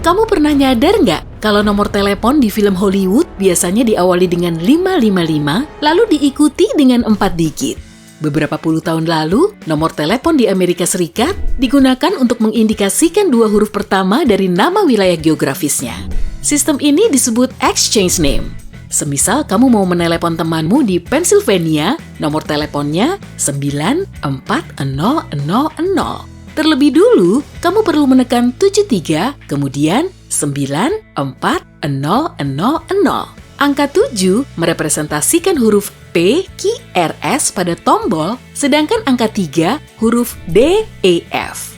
Kamu pernah nyadar nggak kalau nomor telepon di film Hollywood biasanya diawali dengan 555, lalu diikuti dengan 4 digit? Beberapa puluh tahun lalu, nomor telepon di Amerika Serikat digunakan untuk mengindikasikan 2 huruf pertama dari nama wilayah geografisnya. Sistem ini disebut exchange name. Semisal kamu mau menelepon temanmu di Pennsylvania, nomor teleponnya 94000. Terlebih dulu, kamu perlu menekan 73, kemudian 94000. Angka 7 merepresentasikan huruf P, Q, R, S pada tombol, sedangkan angka 3 huruf D, E, F.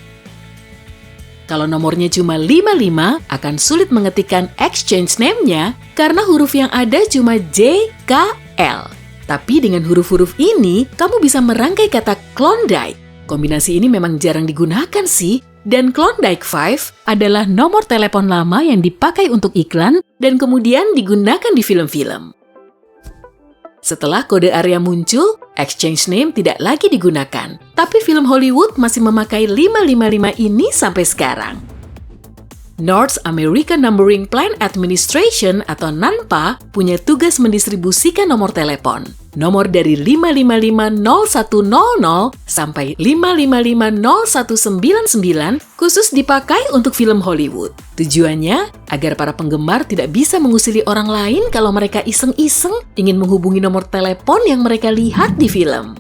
Kalau nomornya cuma 55, akan sulit mengetikkan exchange name-nya karena huruf yang ada cuma J, K, L. Tapi dengan huruf-huruf ini, kamu bisa merangkai kata Klondike. Kombinasi ini memang jarang digunakan sih, dan Klondike 5 adalah nomor telepon lama yang dipakai untuk iklan dan kemudian digunakan di film-film. Setelah kode area muncul, exchange name tidak lagi digunakan, tapi film Hollywood masih memakai 555 ini sampai sekarang. North American Numbering Plan Administration atau NANPA punya tugas mendistribusikan nomor telepon. Nomor dari 5550100 sampai 5550199 khusus dipakai untuk film Hollywood. Tujuannya agar para penggemar tidak bisa mengusili orang lain kalau mereka iseng-iseng ingin menghubungi nomor telepon yang mereka lihat di film.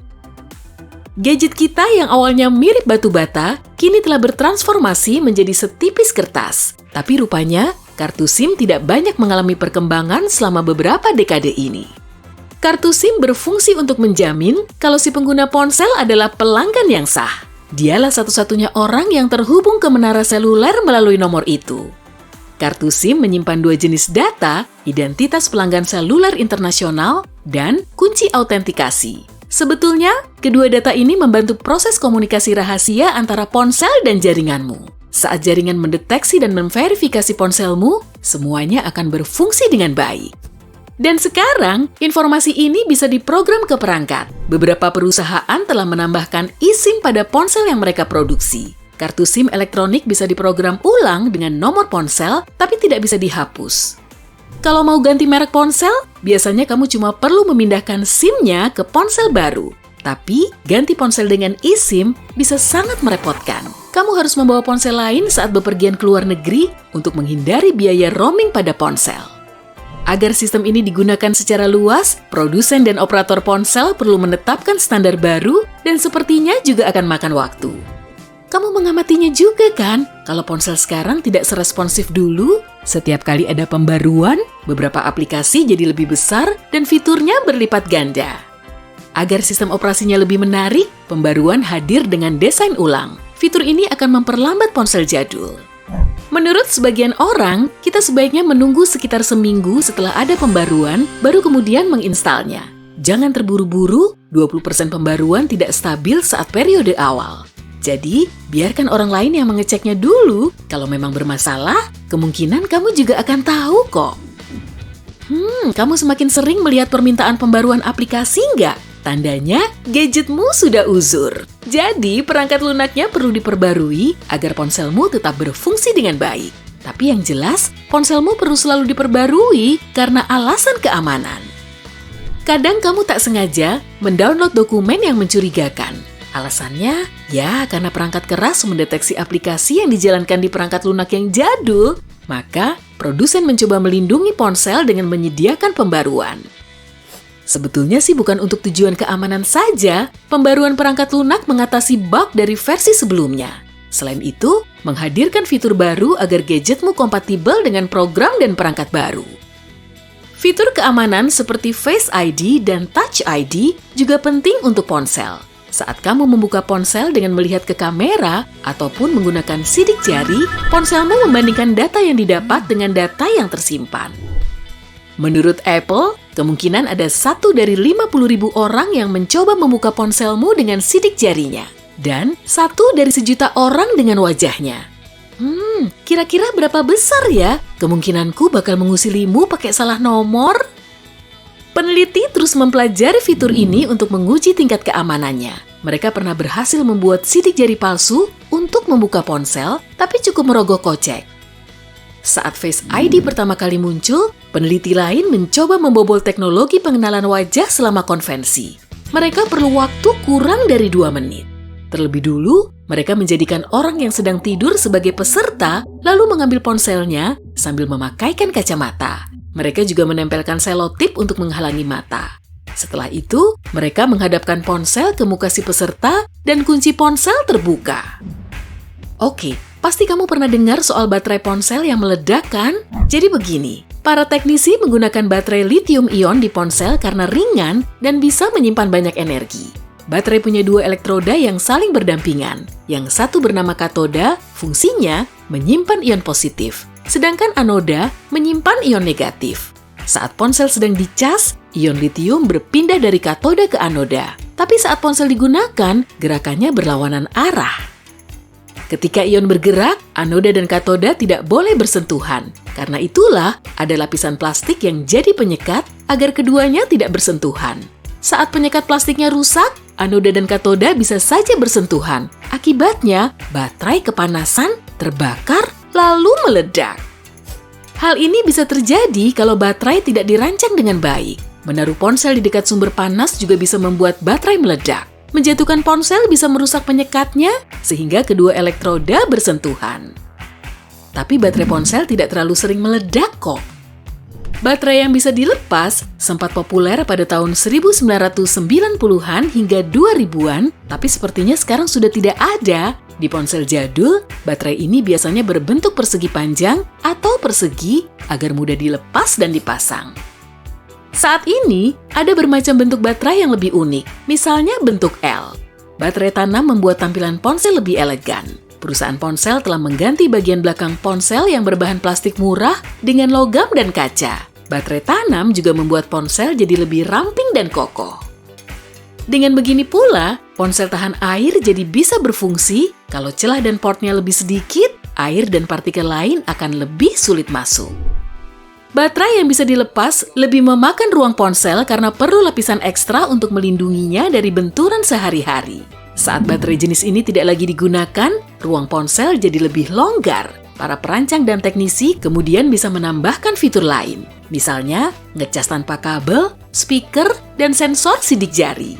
Gadget kita yang awalnya mirip batu bata, kini telah bertransformasi menjadi setipis kertas. Tapi rupanya, kartu SIM tidak banyak mengalami perkembangan selama beberapa dekade ini. Kartu SIM berfungsi untuk menjamin kalau si pengguna ponsel adalah pelanggan yang sah. Dialah satu-satunya orang yang terhubung ke menara seluler melalui nomor itu. Kartu SIM menyimpan 2 jenis data, identitas pelanggan seluler internasional, dan kunci autentikasi. Sebetulnya, kedua data ini membantu proses komunikasi rahasia antara ponsel dan jaringanmu. Saat jaringan mendeteksi dan memverifikasi ponselmu, semuanya akan berfungsi dengan baik. Dan sekarang, informasi ini bisa diprogram ke perangkat. Beberapa perusahaan telah menambahkan eSIM pada ponsel yang mereka produksi. Kartu SIM elektronik bisa diprogram ulang dengan nomor ponsel, tapi tidak bisa dihapus. Kalau mau ganti merek ponsel, biasanya kamu cuma perlu memindahkan SIM-nya ke ponsel baru. Tapi, ganti ponsel dengan eSIM bisa sangat merepotkan. Kamu harus membawa ponsel lain saat bepergian ke luar negeri untuk menghindari biaya roaming pada ponsel. Agar sistem ini digunakan secara luas, produsen dan operator ponsel perlu menetapkan standar baru dan sepertinya juga akan makan waktu. Kamu mengamatinya juga kan? Kalau ponsel sekarang tidak seresponsif dulu, setiap kali ada pembaruan, beberapa aplikasi jadi lebih besar dan fiturnya berlipat ganda. Agar sistem operasinya lebih menarik, pembaruan hadir dengan desain ulang. Fitur ini akan memperlambat ponsel jadul. Menurut sebagian orang, kita sebaiknya menunggu sekitar seminggu setelah ada pembaruan, baru kemudian menginstalnya. Jangan terburu-buru, 20% pembaruan tidak stabil saat periode awal. Jadi, biarkan orang lain yang mengeceknya dulu. Kalau memang bermasalah, kemungkinan kamu juga akan tahu kok. Kamu semakin sering melihat permintaan pembaruan aplikasi nggak? Tandanya, gadgetmu sudah uzur. Jadi, perangkat lunaknya perlu diperbarui agar ponselmu tetap berfungsi dengan baik. Tapi yang jelas, ponselmu perlu selalu diperbarui karena alasan keamanan. Kadang kamu tak sengaja mendownload dokumen yang mencurigakan. Alasannya, ya karena perangkat keras mendeteksi aplikasi yang dijalankan di perangkat lunak yang jadul, maka produsen mencoba melindungi ponsel dengan menyediakan pembaruan. Sebetulnya sih bukan untuk tujuan keamanan saja, pembaruan perangkat lunak mengatasi bug dari versi sebelumnya. Selain itu, menghadirkan fitur baru agar gadgetmu kompatibel dengan program dan perangkat baru. Fitur keamanan seperti Face ID dan Touch ID juga penting untuk ponsel. Saat kamu membuka ponsel dengan melihat ke kamera ataupun menggunakan sidik jari, ponselmu membandingkan data yang didapat dengan data yang tersimpan. Menurut Apple, kemungkinan ada 1 dari 50.000 orang yang mencoba membuka ponselmu dengan sidik jarinya, dan 1 dari 1.000.000 orang dengan wajahnya. Kira-kira berapa besar ya kemungkinanku bakal mengusilimu pakai salah nomor? Peneliti terus mempelajari fitur ini untuk menguji tingkat keamanannya. Mereka pernah berhasil membuat sidik jari palsu untuk membuka ponsel, tapi cukup merogoh kocek. Saat Face ID pertama kali muncul, peneliti lain mencoba membobol teknologi pengenalan wajah selama konvensi. Mereka perlu waktu kurang dari 2 menit. Terlebih dulu, mereka menjadikan orang yang sedang tidur sebagai peserta, lalu mengambil ponselnya sambil memakaikan kacamata. Mereka juga menempelkan selotip untuk menghalangi mata. Setelah itu, mereka menghadapkan ponsel ke muka si peserta dan kunci ponsel terbuka. Oke, pasti kamu pernah dengar soal baterai ponsel yang meledak kan? Jadi begini, para teknisi menggunakan baterai lithium-ion di ponsel karena ringan dan bisa menyimpan banyak energi. Baterai punya 2 elektroda yang saling berdampingan. Yang satu bernama katoda, fungsinya menyimpan ion positif, sedangkan anoda menyimpan ion negatif. Saat ponsel sedang dicas, ion lithium berpindah dari katoda ke anoda. Tapi saat ponsel digunakan, gerakannya berlawanan arah. Ketika ion bergerak, anoda dan katoda tidak boleh bersentuhan. Karena itulah, ada lapisan plastik yang jadi penyekat agar keduanya tidak bersentuhan. Saat penyekat plastiknya rusak, anoda dan katoda bisa saja bersentuhan. Akibatnya, baterai kepanasan, terbakar, lalu meledak. Hal ini bisa terjadi kalau baterai tidak dirancang dengan baik. Menaruh ponsel di dekat sumber panas juga bisa membuat baterai meledak. Menjatuhkan ponsel bisa merusak penyekatnya sehingga kedua elektroda bersentuhan. Tapi baterai ponsel tidak terlalu sering meledak kok. Baterai yang bisa dilepas sempat populer pada tahun 1990-an hingga 2000-an, tapi sepertinya sekarang sudah tidak ada. Di ponsel jadul, baterai ini biasanya berbentuk persegi panjang atau persegi agar mudah dilepas dan dipasang. Saat ini, ada bermacam bentuk baterai yang lebih unik, misalnya bentuk L. Baterai tanam membuat tampilan ponsel lebih elegan. Perusahaan ponsel telah mengganti bagian belakang ponsel yang berbahan plastik murah dengan logam dan kaca. Baterai tanam juga membuat ponsel jadi lebih ramping dan kokoh. Dengan begini pula, ponsel tahan air jadi bisa berfungsi kalau celah dan portnya lebih sedikit, air dan partikel lain akan lebih sulit masuk. Baterai yang bisa dilepas lebih memakan ruang ponsel karena perlu lapisan ekstra untuk melindunginya dari benturan sehari-hari. Saat baterai jenis ini tidak lagi digunakan, ruang ponsel jadi lebih longgar. Para perancang dan teknisi kemudian bisa menambahkan fitur lain, misalnya ngecas tanpa kabel, speaker, dan sensor sidik jari.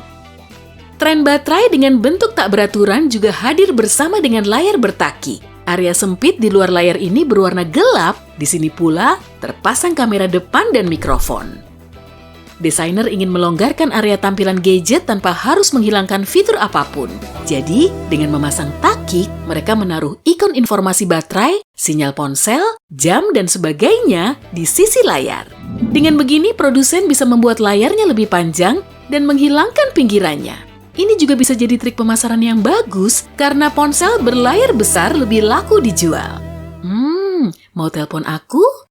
Tren baterai dengan bentuk tak beraturan juga hadir bersama dengan layar bertaki. Area sempit di luar layar ini berwarna gelap, di sini pula terpasang kamera depan dan mikrofon. Desainer ingin melonggarkan area tampilan gadget tanpa harus menghilangkan fitur apapun. Jadi, dengan memasang takik, mereka menaruh ikon informasi baterai, sinyal ponsel, jam, dan sebagainya di sisi layar. Dengan begini, produsen bisa membuat layarnya lebih panjang dan menghilangkan pinggirannya. Ini juga bisa jadi trik pemasaran yang bagus karena ponsel berlayar besar lebih laku dijual. Mau telepon aku?